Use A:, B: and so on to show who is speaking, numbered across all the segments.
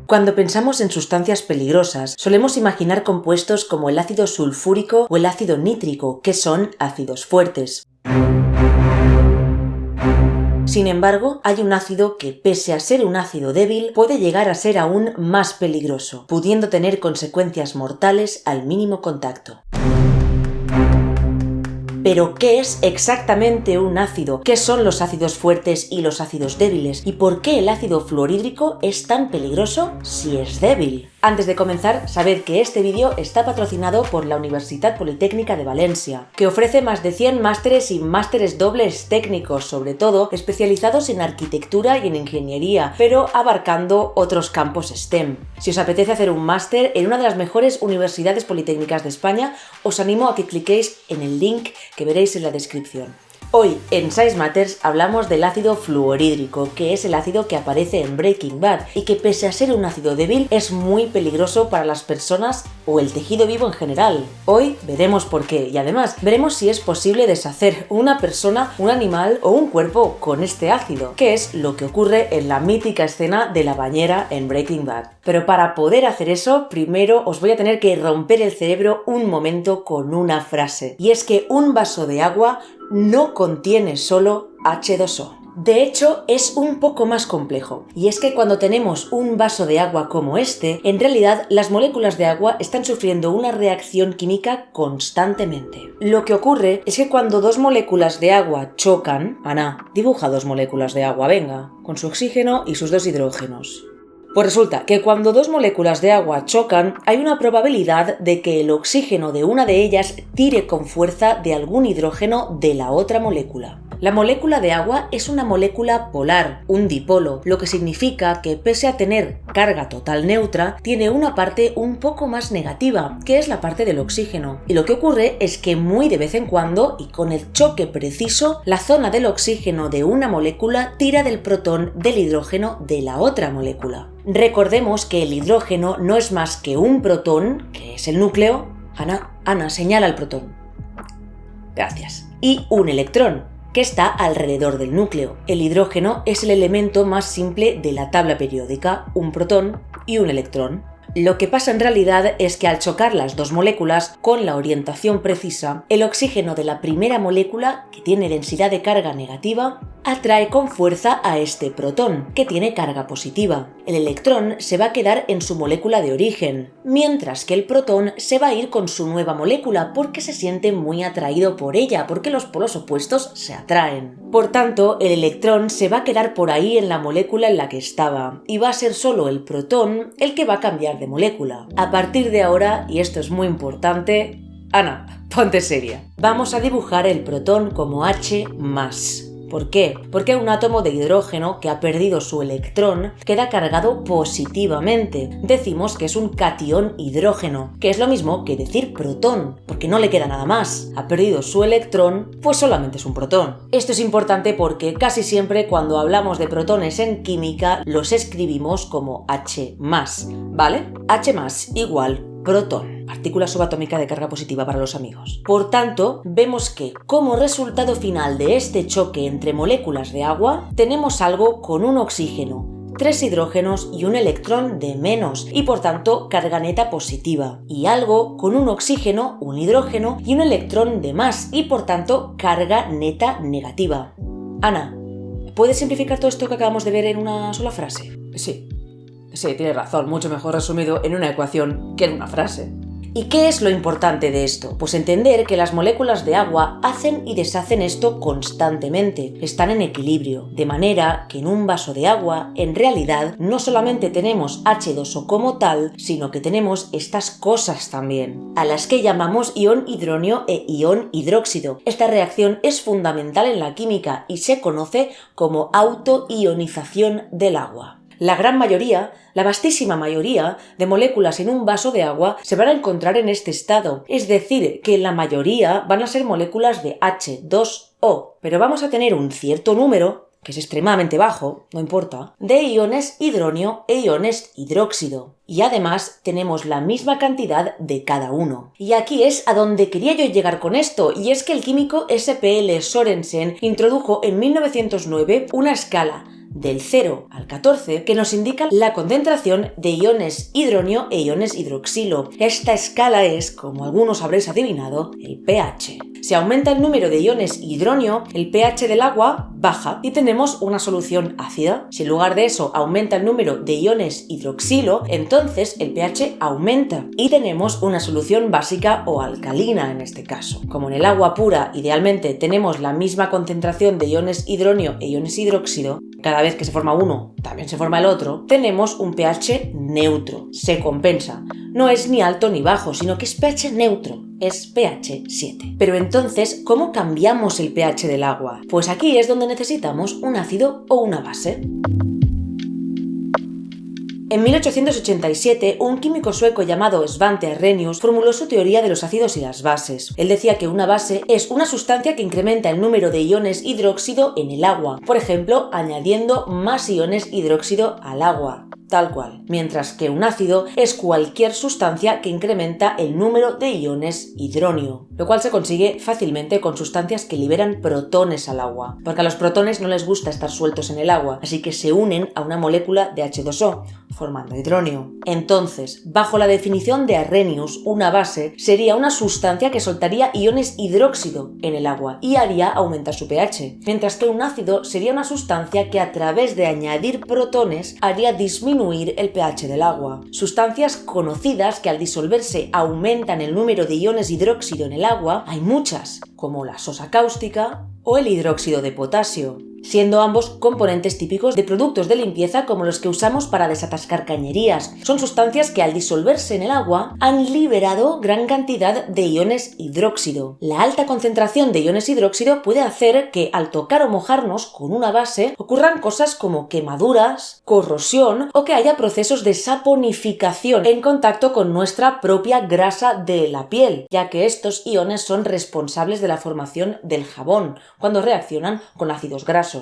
A: Cuando pensamos en sustancias peligrosas, solemos imaginar compuestos como el ácido sulfúrico o el ácido nítrico, que son ácidos fuertes. Sin embargo, hay un ácido que, pese a ser un ácido débil, puede llegar a ser aún más peligroso, pudiendo tener consecuencias mortales al mínimo contacto. Pero, ¿qué es exactamente un ácido? ¿Qué son los ácidos fuertes y los ácidos débiles? ¿Y por qué el ácido fluorhídrico es tan peligroso si es débil? Antes de comenzar, sabed que este vídeo está patrocinado por la Universitat Politécnica de Valencia, que ofrece más de 100 másteres y másteres dobles técnicos, sobre todo especializados en arquitectura y en ingeniería, pero abarcando otros campos STEM. Si os apetece hacer un máster en una de las mejores universidades politécnicas de España, os animo a que cliquéis en el link que veréis en la descripción. Hoy en Science Matters hablamos del ácido fluorhídrico, que es el ácido que aparece en Breaking Bad y que, pese a ser un ácido débil, es muy peligroso para las personas o el tejido vivo en general. Hoy veremos por qué y además veremos si es posible deshacer una persona, un animal o un cuerpo con este ácido, que es lo que ocurre en la mítica escena de la bañera en Breaking Bad. Pero para poder hacer eso, primero os voy a tener que romper el cerebro un momento con una frase, y es que un vaso de agua no contiene solo H2O. De hecho, es un poco más complejo, y es que cuando tenemos un vaso de agua como este, en realidad las moléculas de agua están sufriendo una reacción química constantemente. Lo que ocurre es que cuando dos moléculas de agua chocan, Ana, dibuja dos moléculas de agua, venga, con su oxígeno y sus dos hidrógenos. Pues resulta que cuando dos moléculas de agua chocan, hay una probabilidad de que el oxígeno de una de ellas tire con fuerza de algún hidrógeno de la otra molécula. La molécula de agua es una molécula polar, un dipolo, lo que significa que, pese a tener carga total neutra, tiene una parte un poco más negativa, que es la parte del oxígeno. Y lo que ocurre es que muy de vez en cuando, y con el choque preciso, la zona del oxígeno de una molécula tira del protón del hidrógeno de la otra molécula. Recordemos que el hidrógeno no es más que un protón, que es el núcleo. Ana, señala el protón. Gracias. Y un electrón, que está alrededor del núcleo. El hidrógeno es el elemento más simple de la tabla periódica, un protón y un electrón. Lo que pasa en realidad es que al chocar las dos moléculas con la orientación precisa, el oxígeno de la primera molécula, que tiene densidad de carga negativa, atrae con fuerza a este protón, que tiene carga positiva. El electrón se va a quedar en su molécula de origen, mientras que el protón se va a ir con su nueva molécula porque se siente muy atraído por ella, porque los polos opuestos se atraen. Por tanto, el electrón se va a quedar por ahí en la molécula en la que estaba, y va a ser solo el protón el que va a cambiar de molécula. A partir de ahora, y esto es muy importante, Ana, ponte seria. Vamos a dibujar el protón como H+. ¿Por qué? Porque un átomo de hidrógeno que ha perdido su electrón queda cargado positivamente. Decimos que es un catión hidrógeno, que es lo mismo que decir protón, porque no le queda nada más. Ha perdido su electrón, pues solamente es un protón. Esto es importante porque casi siempre cuando hablamos de protones en química los escribimos como H+, ¿vale? H+ igual protón, partícula subatómica de carga positiva para los amigos. Por tanto, vemos que, como resultado final de este choque entre moléculas de agua, tenemos algo con un oxígeno, 3 hidrógenos y un electrón de menos, y por tanto carga neta positiva, y algo con un oxígeno, un hidrógeno y un electrón de más, y por tanto carga neta negativa. Ana, ¿puedes simplificar todo esto que acabamos de ver en una sola frase? Sí, tienes razón, mucho mejor resumido en una ecuación que en una frase. ¿Y qué es lo importante de esto? Pues entender que las moléculas de agua hacen y deshacen esto constantemente, están en equilibrio, de manera que en un vaso de agua, en realidad, no solamente tenemos H2O como tal, sino que tenemos estas cosas también, a las que llamamos ion hidronio e ion hidróxido. Esta reacción es fundamental en la química y se conoce como autoionización del agua. La gran mayoría, la vastísima mayoría de moléculas en un vaso de agua se van a encontrar en este estado, es decir, que la mayoría van a ser moléculas de H2O, pero vamos a tener un cierto número, que es extremadamente bajo, no importa, de iones hidronio e iones hidróxido. Y además tenemos la misma cantidad de cada uno. Y aquí es a donde quería yo llegar con esto, y es que el químico S.P.L. Sorensen introdujo en 1909 una escala del 0 al 14, que nos indican la concentración de iones hidronio e iones hidroxilo. Esta escala es, como algunos habréis adivinado, el pH. Si aumenta el número de iones hidronio, el pH del agua baja y tenemos una solución ácida. Si en lugar de eso aumenta el número de iones hidroxilo, entonces el pH aumenta y tenemos una solución básica o alcalina en este caso. Como en el agua pura idealmente tenemos la misma concentración de iones hidronio e iones hidróxido, cada vez que se forma uno también se forma el otro, tenemos un pH neutro, se compensa. No es ni alto ni bajo, sino que es pH neutro, es pH 7. Pero entonces, ¿cómo cambiamos el pH del agua? Pues aquí es donde necesitamos un ácido o una base. En 1887, un químico sueco llamado Svante Arrhenius formuló su teoría de los ácidos y las bases. Él decía que una base es una sustancia que incrementa el número de iones hidróxido en el agua, por ejemplo, añadiendo más iones hidróxido al agua. Tal cual. Mientras que un ácido es cualquier sustancia que incrementa el número de iones hidronio, lo cual se consigue fácilmente con sustancias que liberan protones al agua, porque a los protones no les gusta estar sueltos en el agua, así que se unen a una molécula de H2O, formando hidronio. Entonces, bajo la definición de Arrhenius, una base sería una sustancia que soltaría iones hidróxido en el agua y haría aumentar su pH, mientras que un ácido sería una sustancia que a través de añadir protones haría disminuir el pH del agua. Sustancias conocidas que al disolverse aumentan el número de iones hidróxido en el agua, hay muchas, como la sosa cáustica o el hidróxido de potasio, siendo ambos componentes típicos de productos de limpieza como los que usamos para desatascar cañerías. Son sustancias que al disolverse en el agua han liberado gran cantidad de iones hidróxido. La alta concentración de iones hidróxido puede hacer que al tocar o mojarnos con una base ocurran cosas como quemaduras, corrosión o que haya procesos de saponificación en contacto con nuestra propia grasa de la piel, ya que estos iones son responsables de la formación del jabón cuando reaccionan con ácidos grasos.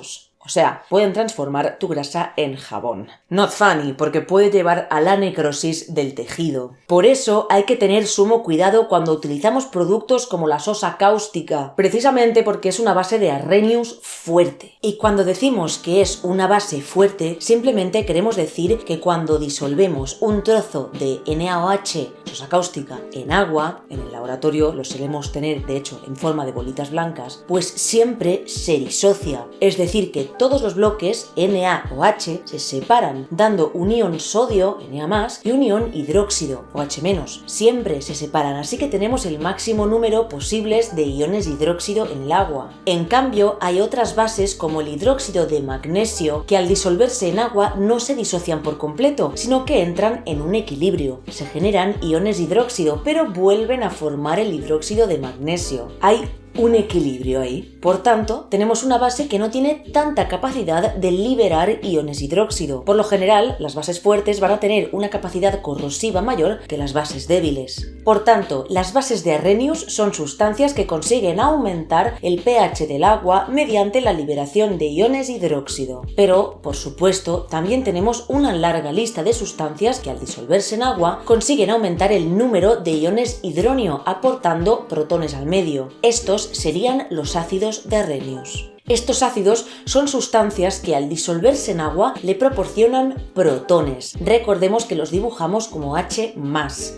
A: O sea, pueden transformar tu grasa en jabón. Not funny, porque puede llevar a la necrosis del tejido. Por eso hay que tener sumo cuidado cuando utilizamos productos como la sosa cáustica, precisamente porque es una base de Arrhenius fuerte. Y cuando decimos que es una base fuerte, simplemente queremos decir que cuando disolvemos un trozo de NaOH, sosa cáustica, en agua, en el laboratorio lo solemos tener de hecho en forma de bolitas blancas, pues siempre se disocia. Es decir, que todos los bloques NaOH se separan, dando un ion sodio, Na+, y un ion hidróxido, OH-. Siempre se separan, así que tenemos el máximo número posibles de iones hidróxido en el agua. En cambio, hay otras bases como el hidróxido de magnesio que al disolverse en agua no se disocian por completo, sino que entran en un equilibrio. Se generan iones hidróxido, pero vuelven a formar el hidróxido de magnesio. Hay un equilibrio ahí. Por tanto, tenemos una base que no tiene tanta capacidad de liberar iones hidróxido. Por lo general, las bases fuertes van a tener una capacidad corrosiva mayor que las bases débiles. Por tanto, las bases de Arrhenius son sustancias que consiguen aumentar el pH del agua mediante la liberación de iones hidróxido. Pero, por supuesto, también tenemos una larga lista de sustancias que al disolverse en agua consiguen aumentar el número de iones hidronio, aportando protones al medio. Estos serían los ácidos de Arrhenius. Estos ácidos son sustancias que al disolverse en agua le proporcionan protones. Recordemos que los dibujamos como H+.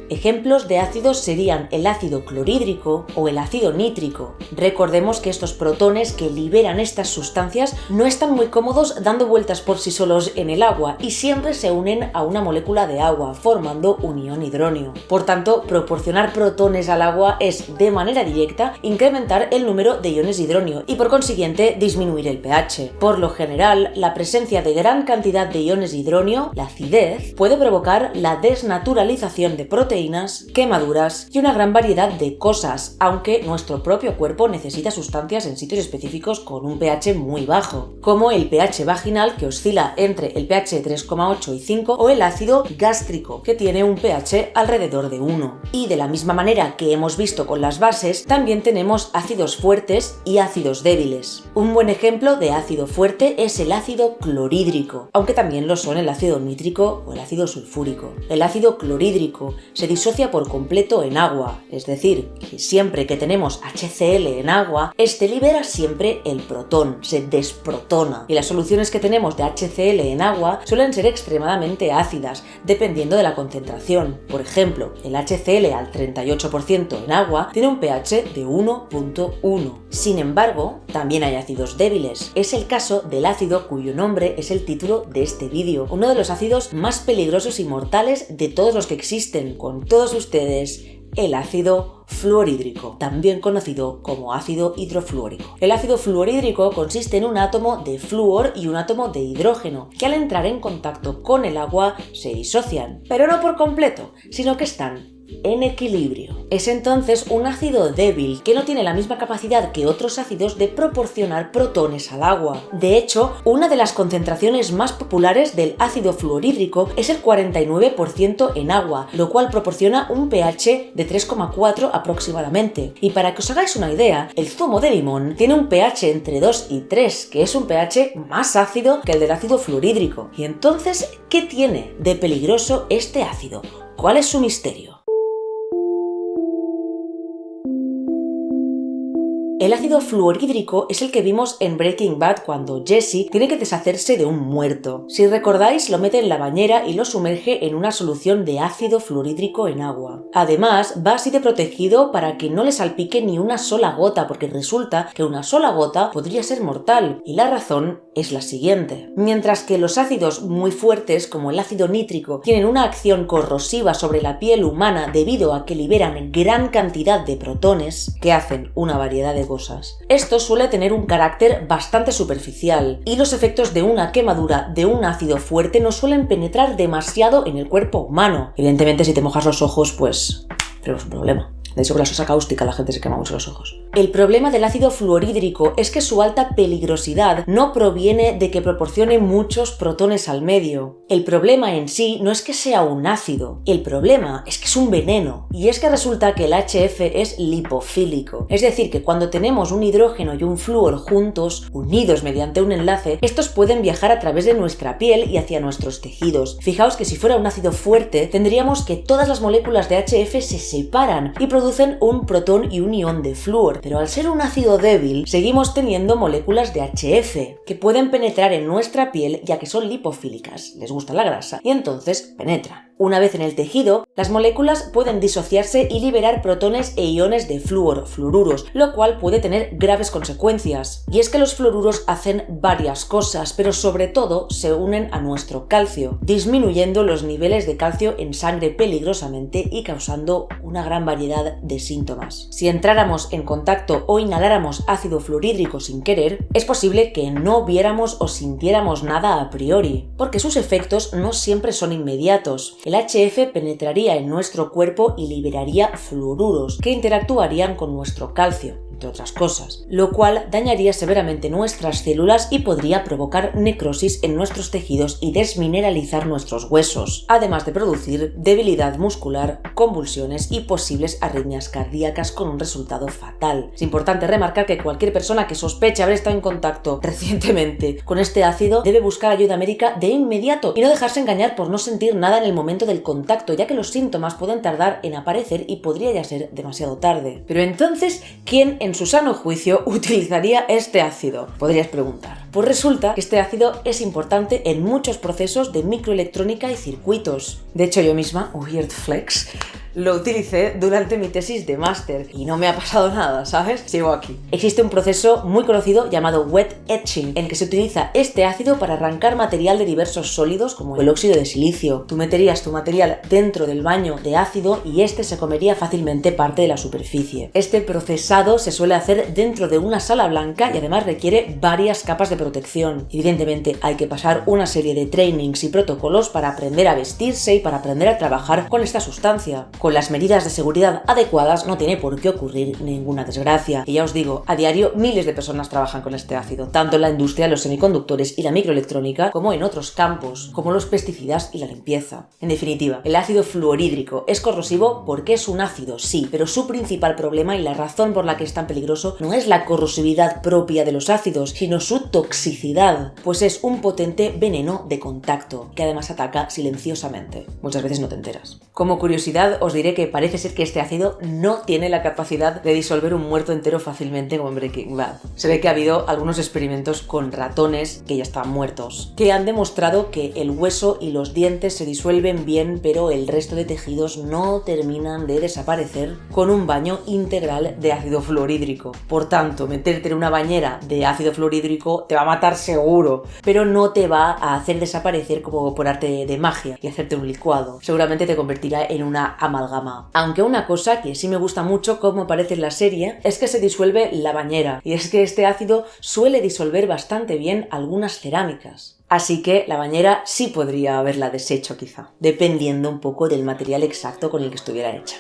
A: Ejemplos de ácidos serían el ácido clorhídrico o el ácido nítrico. Recordemos que estos protones que liberan estas sustancias no están muy cómodos dando vueltas por sí solos en el agua y siempre se unen a una molécula de agua, formando un ion hidronio. Por tanto, proporcionar protones al agua es, de manera directa, incrementar el número de iones hidronio y, por consiguiente, disminuir el pH. Por lo general, la presencia de gran cantidad de iones hidronio, la acidez, puede provocar la desnaturalización de proteínas, quemaduras y una gran variedad de cosas, aunque nuestro propio cuerpo necesita sustancias en sitios específicos con un pH muy bajo, como el pH vaginal, que oscila entre el pH 3,8 y 5, o el ácido gástrico, que tiene un pH alrededor de 1. Y de la misma manera que hemos visto con las bases, también tenemos ácidos fuertes y ácidos débiles. Un Un buen ejemplo de ácido fuerte es el ácido clorhídrico, aunque también lo son el ácido nítrico o el ácido sulfúrico. El ácido clorhídrico se disocia por completo en agua, es decir, que siempre que tenemos HCl en agua, este libera siempre el protón, se desprotona. Y las soluciones que tenemos de HCl en agua suelen ser extremadamente ácidas, dependiendo de la concentración. Por ejemplo, el HCl al 38% en agua tiene un pH de 1.1. Sin embargo, también hay ácidos débiles. Es el caso del ácido cuyo nombre es el título de este vídeo, uno de los ácidos más peligrosos y mortales de todos los que existen. Con todos ustedes, el ácido fluorhídrico, también conocido como ácido hidrofluórico. El ácido fluorhídrico consiste en un átomo de flúor y un átomo de hidrógeno, que al entrar en contacto con el agua se disocian, pero no por completo, sino que están en equilibrio. Es entonces un ácido débil que no tiene la misma capacidad que otros ácidos de proporcionar protones al agua. De hecho, una de las concentraciones más populares del ácido fluorhídrico es el 49% en agua, lo cual proporciona un pH de 3,4 aproximadamente. Y para que os hagáis una idea, el zumo de limón tiene un pH entre 2 y 3, que es un pH más ácido que el del ácido fluorhídrico. Y entonces, ¿qué tiene de peligroso este ácido? ¿Cuál es su misterio? El ácido fluorhídrico es el que vimos en Breaking Bad cuando Jesse tiene que deshacerse de un muerto. Si recordáis, lo mete en la bañera y lo sumerge en una solución de ácido fluorhídrico en agua. Además, va así de protegido para que no le salpique ni una sola gota, porque resulta que una sola gota podría ser mortal, y la razón es la siguiente. Mientras que los ácidos muy fuertes, como el ácido nítrico, tienen una acción corrosiva sobre la piel humana debido a que liberan gran cantidad de protones, que hacen una variedad de cosas. Esto suele tener un carácter bastante superficial y los efectos de una quemadura de un ácido fuerte no suelen penetrar demasiado en el cuerpo humano. Evidentemente, si te mojas los ojos, pues tenemos un problema. De hecho, con la sosa cáustica la gente se quema mucho los ojos. El problema del ácido fluorhídrico es que su alta peligrosidad no proviene de que proporcione muchos protones al medio. El problema en sí no es que sea un ácido, el problema es que es un veneno. Y es que resulta que el HF es lipofílico. Es decir, que cuando tenemos un hidrógeno y un flúor juntos, unidos mediante un enlace, estos pueden viajar a través de nuestra piel y hacia nuestros tejidos. Fijaos que si fuera un ácido fuerte, tendríamos que todas las moléculas de HF se separan y producen un protón y un ion de flúor, pero al ser un ácido débil, seguimos teniendo moléculas de HF, que pueden penetrar en nuestra piel ya que son lipofílicas, les gusta la grasa, y entonces penetran. Una vez en el tejido, las moléculas pueden disociarse y liberar protones e iones de flúor, fluoruros, lo cual puede tener graves consecuencias. Y es que los fluoruros hacen varias cosas, pero sobre todo se unen a nuestro calcio, disminuyendo los niveles de calcio en sangre peligrosamente y causando una gran variedad de síntomas. Si entráramos en contacto o inhaláramos ácido fluorhídrico sin querer, es posible que no viéramos o sintiéramos nada a priori, porque sus efectos no siempre son inmediatos. El HF penetraría en nuestro cuerpo y liberaría fluoruros que interactuarían con nuestro calcio, entre otras cosas, lo cual dañaría severamente nuestras células y podría provocar necrosis en nuestros tejidos y desmineralizar nuestros huesos, además de producir debilidad muscular, convulsiones y posibles arritmias cardíacas con un resultado fatal. Es importante remarcar que cualquier persona que sospeche haber estado en contacto recientemente con este ácido debe buscar ayuda médica de inmediato y no dejarse engañar por no sentir nada en el momento del contacto, ya que los síntomas pueden tardar en aparecer y podría ya ser demasiado tarde. Pero entonces, ¿quién en su sano juicio utilizaría este ácido? Podrías preguntar. Pues resulta que este ácido es importante en muchos procesos de microelectrónica y circuitos. De hecho, yo misma, weird flex, lo utilicé durante mi tesis de máster y no me ha pasado nada, ¿sabes? Sigo aquí. Existe un proceso muy conocido llamado wet etching, en el que se utiliza este ácido para arrancar material de diversos sólidos como el óxido de silicio. Tú meterías tu material dentro del baño de ácido y este se comería fácilmente parte de la superficie. Este procesado se suele hacer dentro de una sala blanca y además requiere varias capas de traje protección. Evidentemente hay que pasar una serie de trainings y protocolos para aprender a vestirse y para aprender a trabajar con esta sustancia. Con las medidas de seguridad adecuadas no tiene por qué ocurrir ninguna desgracia. Y ya os digo, a diario miles de personas trabajan con este ácido, tanto en la industria de los semiconductores y la microelectrónica como en otros campos, como los pesticidas y la limpieza. En definitiva, el ácido fluorhídrico es corrosivo porque es un ácido, sí, pero su principal problema y la razón por la que es tan peligroso no es la corrosividad propia de los ácidos, sino su toxicidad, pues es un potente veneno de contacto, que además ataca silenciosamente. Muchas veces no te enteras. Como curiosidad, os diré que parece ser que este ácido no tiene la capacidad de disolver un muerto entero fácilmente como en Breaking Bad. Se ve que ha habido algunos experimentos con ratones que ya estaban muertos, que han demostrado que el hueso y los dientes se disuelven bien, pero el resto de tejidos no terminan de desaparecer con un baño integral de ácido fluorhídrico. Por tanto, meterte en una bañera de ácido fluorhídrico te va a matar seguro, pero no te va a hacer desaparecer como por arte de magia y hacerte un licuado. Seguramente te convertirá en una amalgama. Aunque una cosa que sí me gusta mucho como aparece en la serie es que se disuelve la bañera, y es que este ácido suele disolver bastante bien algunas cerámicas. Así que la bañera sí podría haberla deshecho quizá, dependiendo un poco del material exacto con el que estuviera hecha.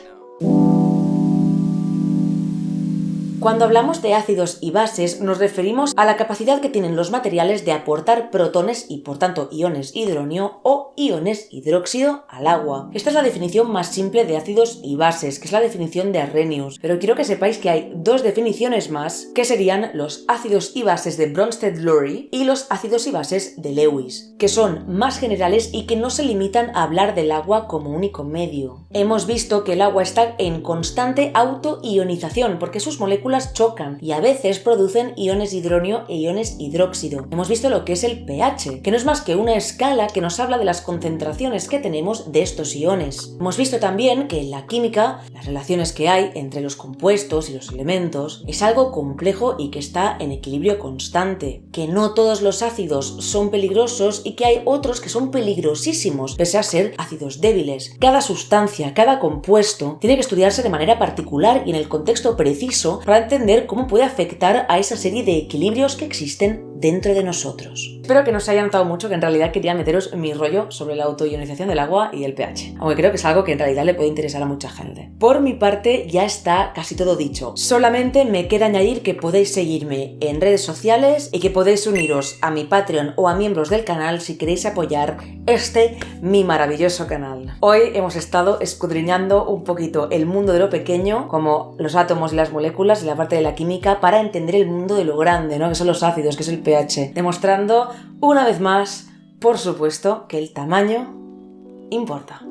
A: Cuando hablamos de ácidos y bases, nos referimos a la capacidad que tienen los materiales de aportar protones y por tanto iones hidronio o iones hidróxido al agua. Esta es la definición más simple de ácidos y bases, que es la definición de Arrhenius, pero quiero que sepáis que hay dos definiciones más, que serían los ácidos y bases de Bronsted-Lowry y los ácidos y bases de Lewis, que son más generales y que no se limitan a hablar del agua como único medio. Hemos visto que el agua está en constante autoionización porque sus moléculas chocan y a veces producen iones hidronio e iones hidróxido. Hemos visto lo que es el pH, que no es más que una escala que nos habla de las concentraciones que tenemos de estos iones. Hemos visto también que en la química, las relaciones que hay entre los compuestos y los elementos es algo complejo y que está en equilibrio constante, que no todos los ácidos son peligrosos y que hay otros que son peligrosísimos, pese a ser ácidos débiles. Cada sustancia, cada compuesto tiene que estudiarse de manera particular y en el contexto preciso para entender cómo puede afectar a esa serie de equilibrios que existen dentro de nosotros. Espero que no os haya notado mucho que en realidad quería meteros mi rollo sobre la autoionización del agua y el pH, aunque creo que es algo que en realidad le puede interesar a mucha gente. Por mi parte ya está casi todo dicho. Solamente me queda añadir que podéis seguirme en redes sociales y que podéis uniros a mi Patreon o a miembros del canal si queréis apoyar mi maravilloso canal. Hoy hemos estado escudriñando un poquito el mundo de lo pequeño, como los átomos y las moléculas y la parte de la química, para entender el mundo de lo grande, ¿no? Que son los ácidos, que es el pH, demostrando una vez más, por supuesto, que el tamaño importa.